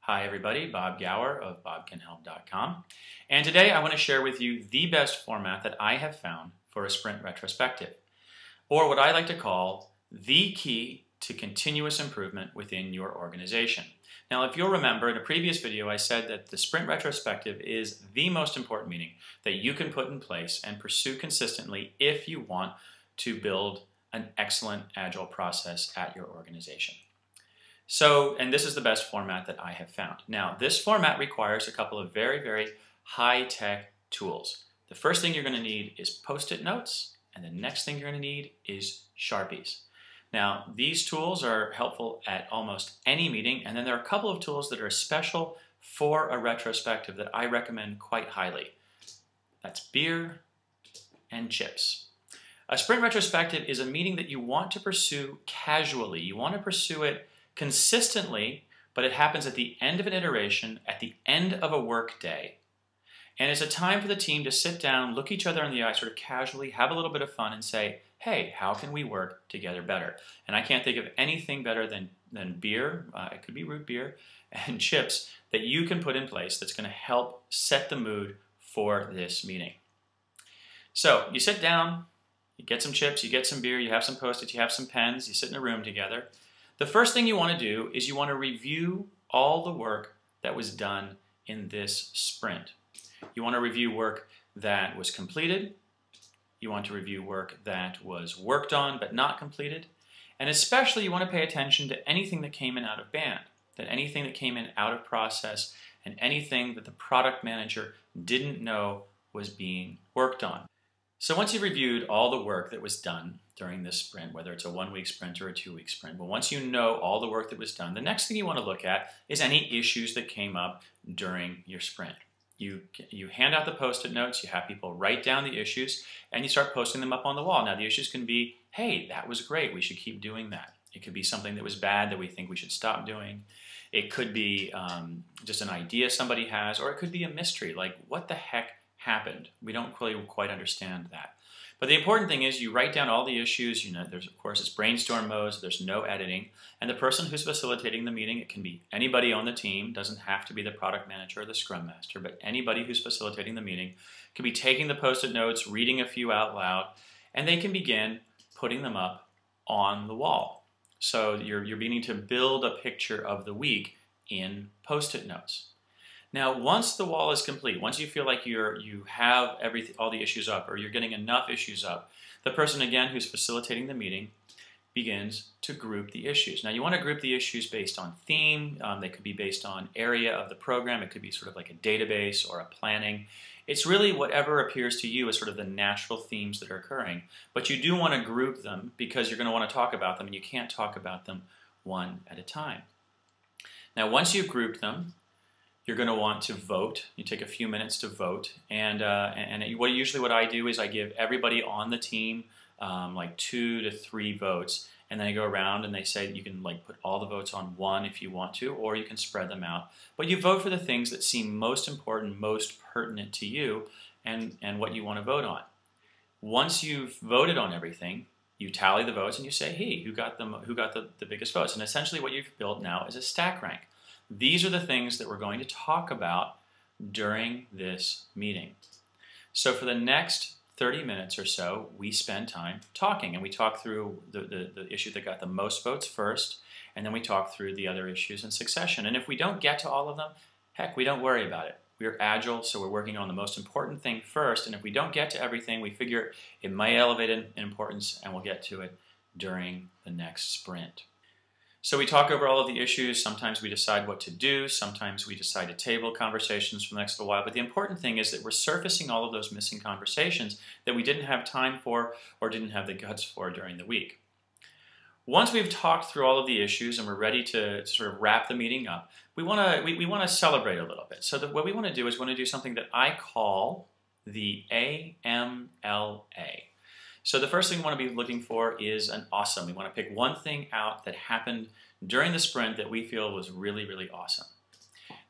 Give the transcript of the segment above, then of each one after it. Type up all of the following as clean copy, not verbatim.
Hi everybody, Bob Gower of bobcanhelp.com, and today I want to share with you the best format that I have found for a sprint retrospective, or what I like to call the key to continuous improvement within your organization. Now, if you'll remember, in a previous video I said that the sprint retrospective is the most important meeting that you can put in place and pursue consistently if you want to build an excellent agile process at your organization. And this is the best format that I have found. Now, this format requires a couple of very high-tech tools. The first thing you're going to need is Post-it notes, and the next thing you're going to need is Sharpies. Now, these tools are helpful at almost any meeting, and then there are a couple of tools that are special for a retrospective that I recommend quite highly. That's beer and chips. A sprint retrospective is a meeting that you want to pursue casually. You want to pursue it consistently, but it happens at the end of an iteration, at the end of a work day. And it's a time for the team to sit down, look each other in the eye, sort of casually, have a little bit of fun and say, hey, how can we work together better? And I can't think of anything better than beer, it could be root beer, and chips that you can put in place that's going to help set the mood for this meeting. So you sit down, you get some chips, you get some beer, you have some Post-its, you have some pens, you sit in a room together. The first thing you want to do is you want to review all the work that was done in this sprint. You want to review work that was completed. You want to review work that was worked on but not completed. And especially you want to pay attention to anything that came in out of band, that anything that came in out of process, and anything that the product manager didn't know was being worked on. So once you've reviewed all the work that was done during this sprint, whether it's a 1-week sprint or a 2-week sprint, but once you know all the work that was done, the next thing you want to look at is any issues that came up during your sprint. You hand out the Post-it notes, you have people write down the issues, and you start posting them up on the wall. Now the issues can be, hey, that was great, we should keep doing that. It could be something that was bad that we think we should stop doing. It could be just an idea somebody has, or it could be a mystery, like what the heck happened? We don't really quite understand that. But the important thing is you write down all the issues. You know, there's of course it's brainstorm mode, so there's no editing. And the person who's facilitating the meeting, it can be anybody on the team, doesn't have to be the product manager or the scrum master, but anybody who's facilitating the meeting can be taking the Post-it notes, reading a few out loud, and they can begin putting them up on the wall. So you're beginning to build a picture of the week in Post-it notes. Now, once the wall is complete, once you feel like you have all the issues up, or you're getting enough issues up, the person, again, who's facilitating the meeting begins to group the issues. Now, you want to group the issues based on theme. They could be based on area of the program. It could be sort of like a database or a planning. It's really whatever appears to you as sort of the natural themes that are occurring. But you do want to group them because you're going to want to talk about them, and you can't talk about them one at a time. Now, once you've grouped them, you're going to want to vote. You take a few minutes to vote, and usually what I do is I give everybody on the team like 2 to 3 votes, and then I go around and they say you can like put all the votes on one if you want to, or you can spread them out. But you vote for the things that seem most important, most pertinent to you, and what you want to vote on. Once you've voted on everything, you tally the votes and you say, hey, who got the biggest votes? And essentially what you've built now is a stack rank. These are the things that we're going to talk about during this meeting. So for the next 30 minutes or so, we spend time talking, and we talk through the issue that got the most votes first, and then we talk through the other issues in succession. And if we don't get to all of them, heck, we don't worry about it. We're agile, so we're working on the most important thing first, and if we don't get to everything, we figure it might elevate in importance, and we'll get to it during the next sprint. So we talk over all of the issues. Sometimes we decide what to do. Sometimes we decide to table conversations for the next little while. But the important thing is that we're surfacing all of those missing conversations that we didn't have time for or didn't have the guts for during the week. Once we've talked through all of the issues and we're ready to sort of wrap the meeting up, we want to celebrate a little bit. So what we want to do is we want to do something that I call the AMLA. So the first thing we want to be looking for is an awesome. We want to pick one thing out that happened during the sprint that we feel was really awesome.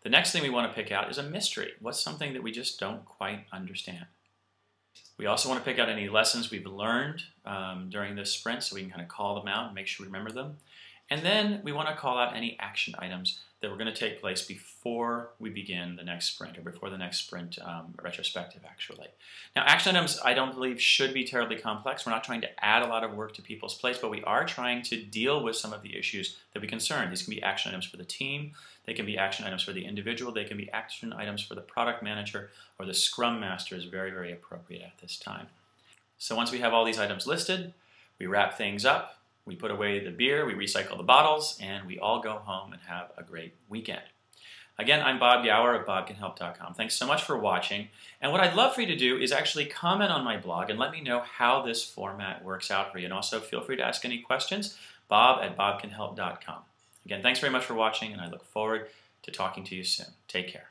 The next thing we want to pick out is a mystery. What's something that we just don't quite understand? We also want to pick out any lessons we've learned during this sprint so we can kind of call them out and make sure we remember them. And then we want to call out any action items that we're going to take place before we begin the next sprint, or before the next sprint retrospective, actually. Now, action items, I don't believe, should be terribly complex. We're not trying to add a lot of work to people's plates, but we are trying to deal with some of the issues that we concern. These can be action items for the team. They can be action items for the individual. They can be action items for the product manager, or the Scrum Master is very, very appropriate at this time. So once we have all these items listed, we wrap things up. We put away the beer, we recycle the bottles, and we all go home and have a great weekend. Again, I'm Bob Gower of bobcanhelp.com. Thanks so much for watching. And what I'd love for you to do is actually comment on my blog and let me know how this format works out for you. And also feel free to ask any questions, bob@bobcanhelp.com. Again, thanks very much for watching, and I look forward to talking to you soon. Take care.